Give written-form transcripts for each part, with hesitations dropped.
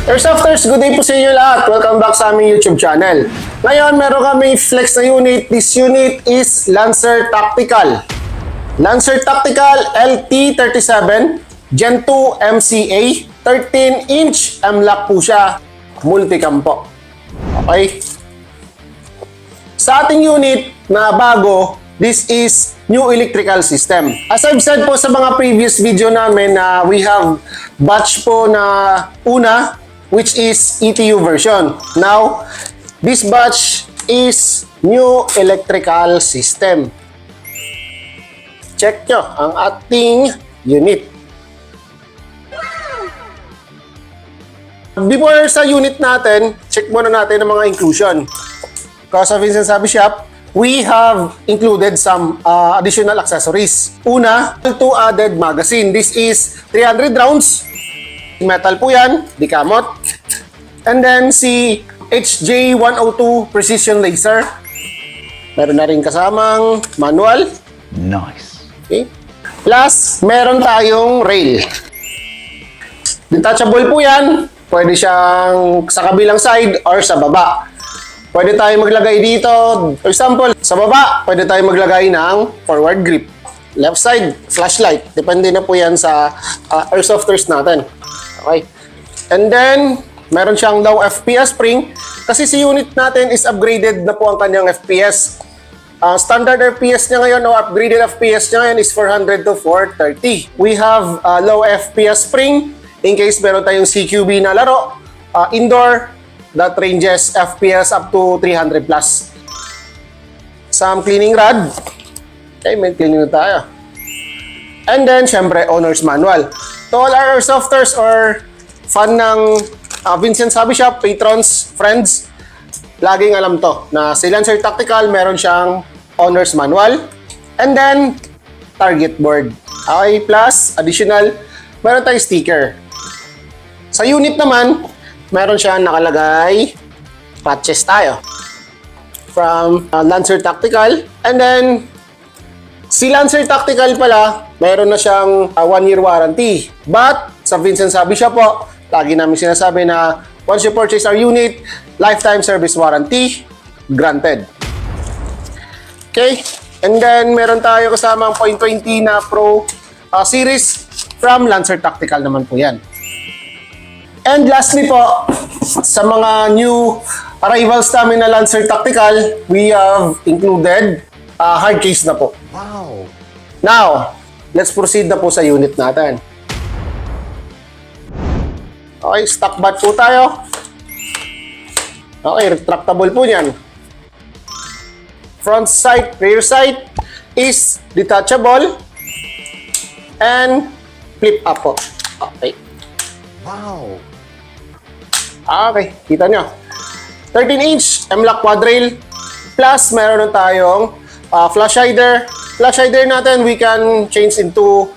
Airsofters, good day po sa inyo lahat. Welcome back sa aming YouTube channel. Ngayon, meron kami flex na unit. This unit is Lancer Tactical. Lancer Tactical LT37 Gen 2 MCA. 13-inch M-LOK po siya. Multicam po. Okay. Sa ating unit na bago, this is new electrical system. As I've said po sa mga previous video namin na we have batch po na una, which is ETU version. Now, this batch is new electrical system. Check nyo ang ating unit. Before sa unit natin, check muna natin ang mga inclusion. Because of Vincent Sabi Shop, we have included some additional accessories. Una, 2 added magazine. This is 300 rounds. Metal po yan, di kamot. And then si HJ102 Precision Laser. Meron na rin kasamang manual. Nice. Okay. Plus, meron tayong rail. Detachable po yan. Pwede siyang sa kabilang side or sa baba. Pwede tayong maglagay dito. For example, sa baba, pwede tayong maglagay ng forward grip. Left side, flashlight. Depende na po yan sa airsofters natin. Okay. And then, meron siyang low FPS spring. Kasi si unit natin is upgraded na po ang kanyang FPS. Standard FPS niya ngayon o upgraded FPS niya ngayon is 400 to 430. We have low FPS spring in case meron tayong CQB na laro. Indoor, that ranges FPS up to 300 plus. Some cleaning rod. Okay, may cleaning na tayo. And then, syempre, owner's manual. To all our airsofters or fan ng Vincent Sabi Shop, patrons, friends, laging alam to na si Lancer Tactical meron siyang owner's manual and then target board. Okay, plus additional, meron tayong sticker. Sa unit naman, meron siyang nakalagay patches tayo from Lancer Tactical. And then, si Lancer Tactical pala, meron na siyang 1-year warranty. But, sa Vincent Sabi Shop po, lagi namin sinasabi na once you purchase our unit, lifetime service warranty, granted. Okay? And then, meron tayo kasamang .20 na Pro series from Lancer Tactical naman po yan. And lastly po, sa mga new arrivals namin na Lancer Tactical, we have included hard case na po. Wow. Now, let's proceed na po sa unit natin. Okay, stock bat po tayo. Okay, retractable po yan. Front sight, rear sight is detachable and flip up po. Okay. Wow. Okay, kita nyo. 13-inch M-LOK quad rail plus meron na tayong flash hider. Flash hider natin, we can change into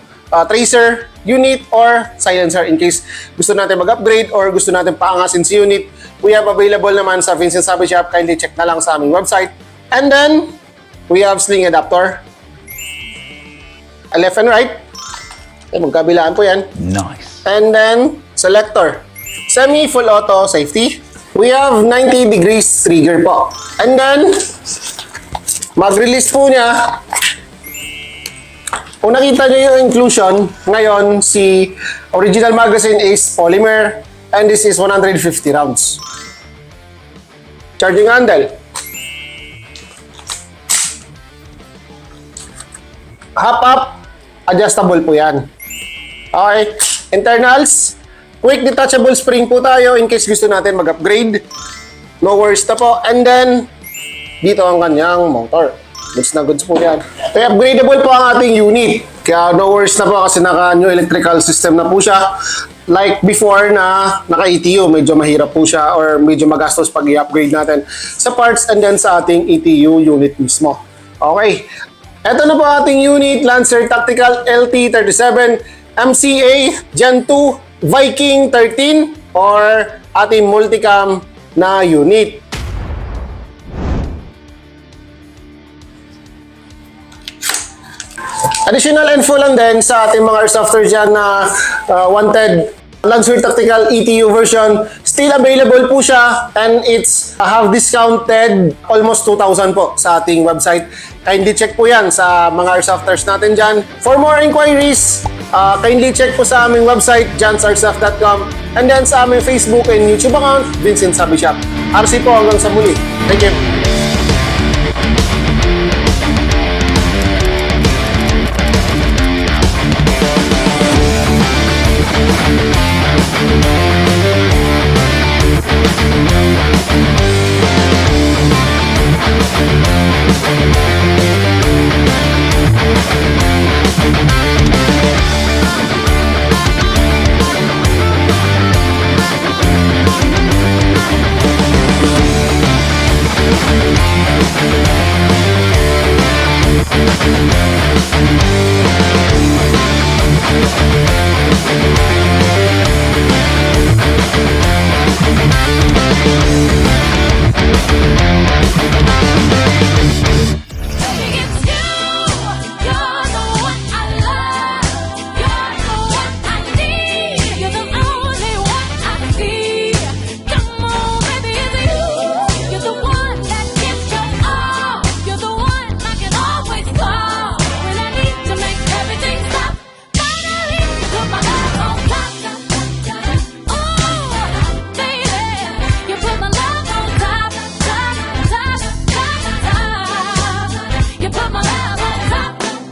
tracer unit or silencer in case gusto natin mag-upgrade or gusto natin paangasin si unit. We have available naman sa Vincent Sabi Shop. Kindly check na lang sa aming website. And then, we have sling adapter. Left and right. Magkabilaan po yan. Nice. And then, selector. Semi-full auto safety. We have 90 degrees trigger po. And then, mag-release po niya. Kung nakita niyo yung inclusion, ngayon, si original magazine is polymer and this is 150 rounds. Charging handle. Hop-up, adjustable po yan. Okay. Internals, quick detachable spring po tayo in case gusto natin mag-upgrade. No worries na po. And then, dito ang kanyang motor. Goods na goods po yan. Kaya upgradable po ang ating unit. Kaya no worries na po kasi naka-new electrical system na po siya. Like before na naka-ETU, medyo mahirap po siya or medyo magastos pag i-upgrade natin sa parts and then sa ating ETU unit mismo. Okay. Ito na po ating unit, Lancer Tactical LT37 MCA Gen 2 Viking 13 or ating multicam na unit. Additional info lang din sa ating mga airsofters dyan na wanted Luxury Tactical ETU version. Still available po siya and it's have discounted almost 2,000 po sa ating website. Kindly check po yan sa mga airsofters natin dyan. For more inquiries, kindly check po sa aming website, jansairsoft.com, and then sa aming Facebook and YouTube account, Vincent Sabi Shop. RC po hanggang sa muli. Thank you.